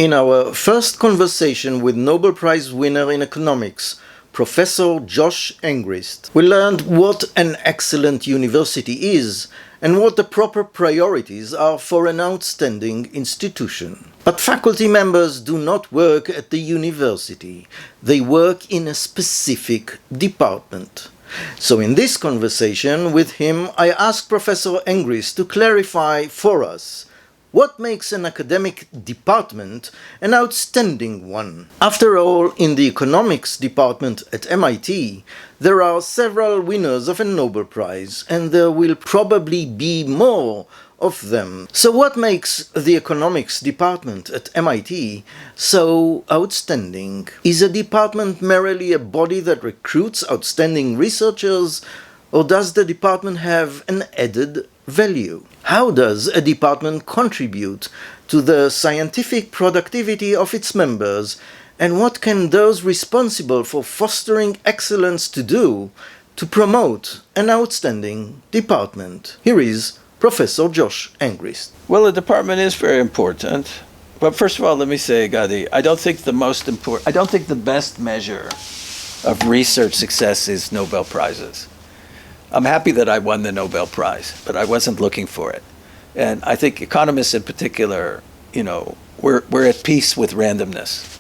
In our first conversation with Nobel Prize winner in economics, Professor Josh Angrist, we learned what an excellent university is and what the proper priorities are for an outstanding institution. But faculty members do not work at the university. They work in a specific department. So in this conversation with him, I asked Professor Angrist to clarify for us what makes an academic department an outstanding one. After all, in the economics department at MIT, there are several winners of a Nobel Prize, and there will probably be more of them. So what makes the economics department at MIT so outstanding? Is a department merely a body that recruits outstanding researchers, or does the department have an added value? How does a department contribute to the scientific productivity of its members, and what can those responsible for fostering excellence do to promote an outstanding department? Here is Professor Josh Angrist. Well, the department is very important. But first of all, let me say, Gadi, I don't think the best measure of research success is Nobel Prizes. I'm happy that I won the Nobel Prize, but I wasn't looking for it. And I think economists in particular, we're at peace with randomness.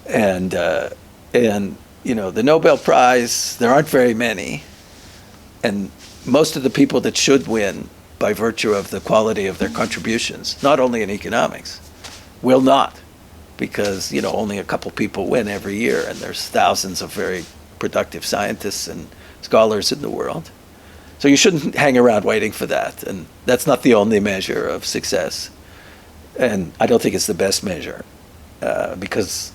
And the Nobel Prize, there aren't very many. And most of the people that should win by virtue of the quality of their contributions, not only in economics, will not, because, only a couple people win every year, and there's thousands of very productive scientists and scholars in the world. So you shouldn't hang around waiting for that. And that's not the only measure of success. And I don't think it's the best measure because,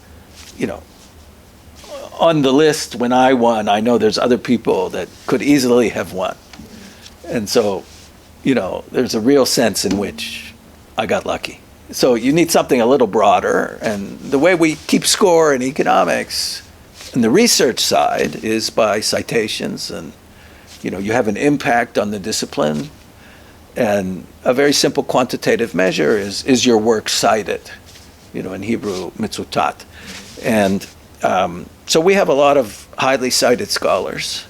on the list when I won, I know there's other people that could easily have won. And so, there's a real sense in which I got lucky. So you need something a little broader. And the way we keep score in economics and the research side is by citations, and you have an impact on the discipline, and a very simple quantitative measure is your work cited, in Hebrew, mitzutat. And so we have a lot of highly cited scholars,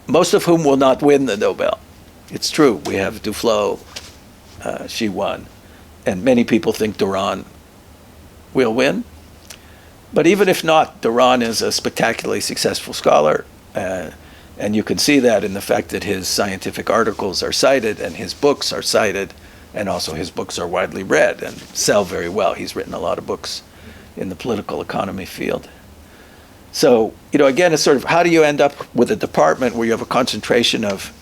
most of whom will not win the Nobel. It's true, we have Duflo, she won, and many people think Duran will win. But even if not, Duran is a spectacularly successful scholar, and you can see that in the fact that his scientific articles are cited and his books are cited, and also his books are widely read and sell very well. He's written a lot of books in the political economy field. So, again, it's sort of how do you end up with a department where you have a concentration of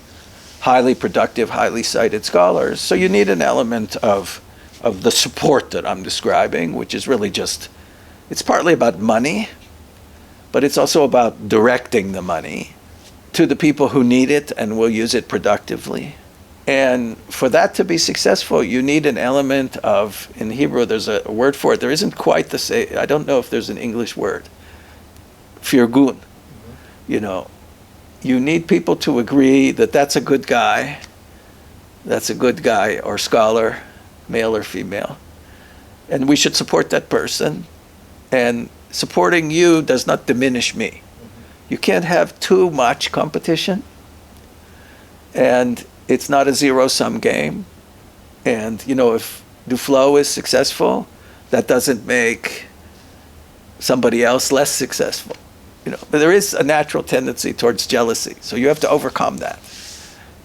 highly productive, highly cited scholars? So you need an element of the support that I'm describing, which is really it's partly about money, but it's also about directing the money to the people who need it and will use it productively. And for that to be successful, you need an element of, in Hebrew, there's a word for it. There isn't quite the same, I don't know if there's an English word, firgun. You need people to agree that that's a good guy or scholar, male or female, and we should support that person. And supporting you does not diminish me. You can't have too much competition, and it's not a zero-sum game. And, if Duflo is successful, that doesn't make somebody else less successful. But there is a natural tendency towards jealousy, so you have to overcome that.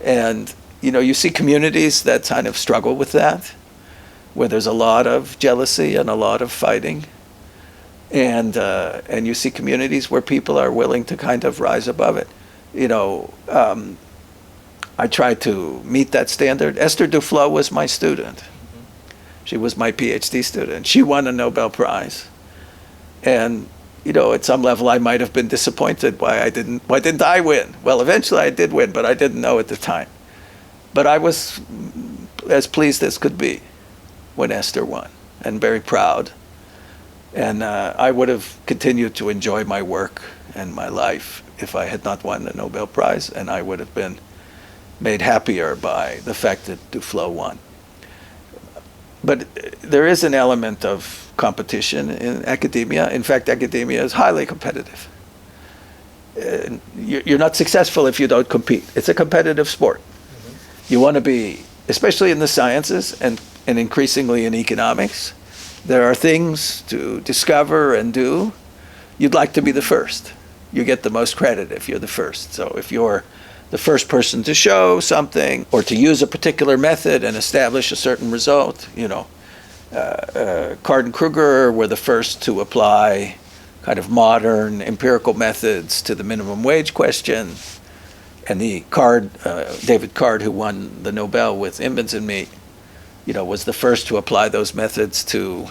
And, you see communities that kind of struggle with that, where there's a lot of jealousy and a lot of fighting. And you see communities where people are willing to kind of rise above it. I tried to meet that standard. Esther Duflo was my student. She was my PhD student. She won a Nobel Prize. And, at some level I might have been disappointed why didn't I win? Well, eventually I did win, but I didn't know at the time. But I was as pleased as could be when Esther won, and very proud. And I would have continued to enjoy my work and my life if I had not won the Nobel Prize, and I would have been made happier by the fact that Duflo won. But there is an element of competition in academia. In fact, academia is highly competitive. You're not successful if you don't compete. It's a competitive sport. You want to be, especially in the sciences and increasingly in economics, there are things to discover and do. You'd like to be the first. You get the most credit if you're the first. So if you're the first person to show something or to use a particular method and establish a certain result, Card and Kruger were the first to apply kind of modern empirical methods to the minimum wage question. And David Card, who won the Nobel with Imbens and me, was the first to apply those methods to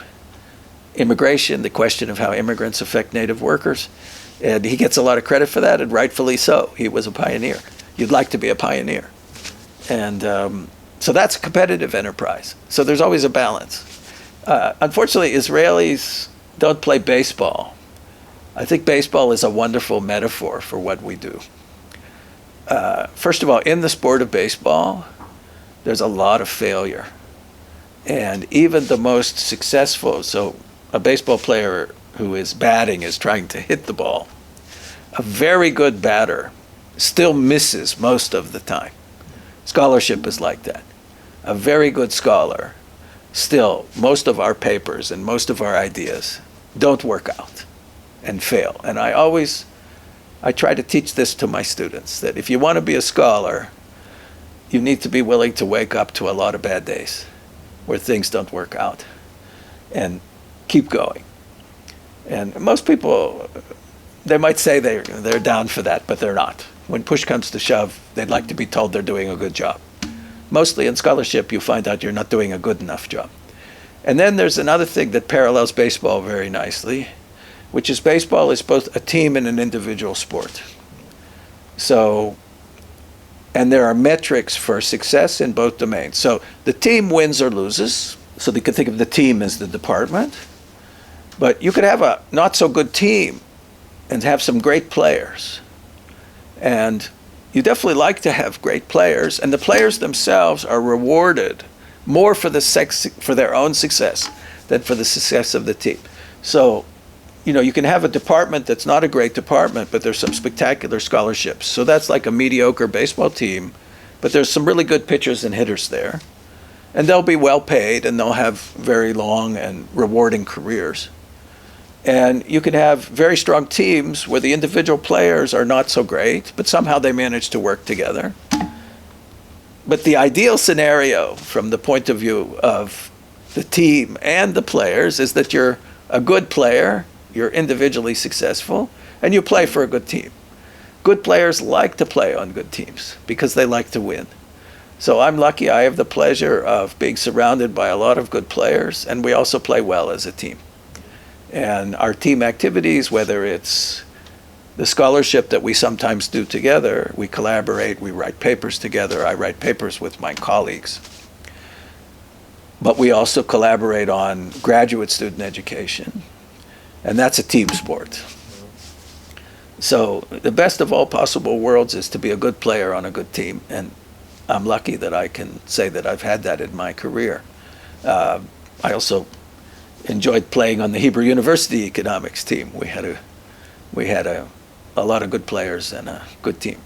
immigration, the question of how immigrants affect native workers. And he gets a lot of credit for that, and rightfully so. He was a pioneer. You'd like to be a pioneer. And so that's a competitive enterprise. So there's always a balance. Unfortunately, Israelis don't play baseball. I think baseball is a wonderful metaphor for what we do. First of all, in the sport of baseball, there's a lot of failure. And even the most successful, so a baseball player who is batting is trying to hit the ball. A very good batter still misses most of the time. Scholarship is like that. A very good scholar, still, most of our papers and most of our ideas don't work out and fail. And I try to teach this to my students, that if you want to be a scholar, you need to be willing to wake up to a lot of bad days where things don't work out and keep going. And most people, they might say they're down for that, but they're not. When push comes to shove, they'd like to be told they're doing a good job. Mostly in scholarship, you find out you're not doing a good enough job. And then there's another thing that parallels baseball very nicely, which is baseball is both a team and an individual sport. So, and there are metrics for success in both domains. So the team wins or loses. So you can think of the team as the department. But you could have a not so good team and have some great players. And you definitely like to have great players, and the players themselves are rewarded more for their own success than for the success of the team. So, you can have a department that's not a great department, but there's some spectacular scholarships. So that's like a mediocre baseball team, but there's some really good pitchers and hitters there. And they'll be well paid, and they'll have very long and rewarding careers. And you can have very strong teams where the individual players are not so great, but somehow they manage to work together. But the ideal scenario from the point of view of the team and the players is that you're a good player, you're individually successful, and you play for a good team. Good players like to play on good teams because they like to win. So I'm lucky I have the pleasure of being surrounded by a lot of good players, and we also play well as a team. And our team activities, whether it's the scholarship that we sometimes do together, we collaborate, we write papers together, I write papers with my colleagues. But we also collaborate on graduate student education, and that's a team sport. So the best of all possible worlds is to be a good player on a good team, and I'm lucky that I can say that I've had that in my career. I also enjoyed playing on the Hebrew University economics team. We had a lot of good players and a good team.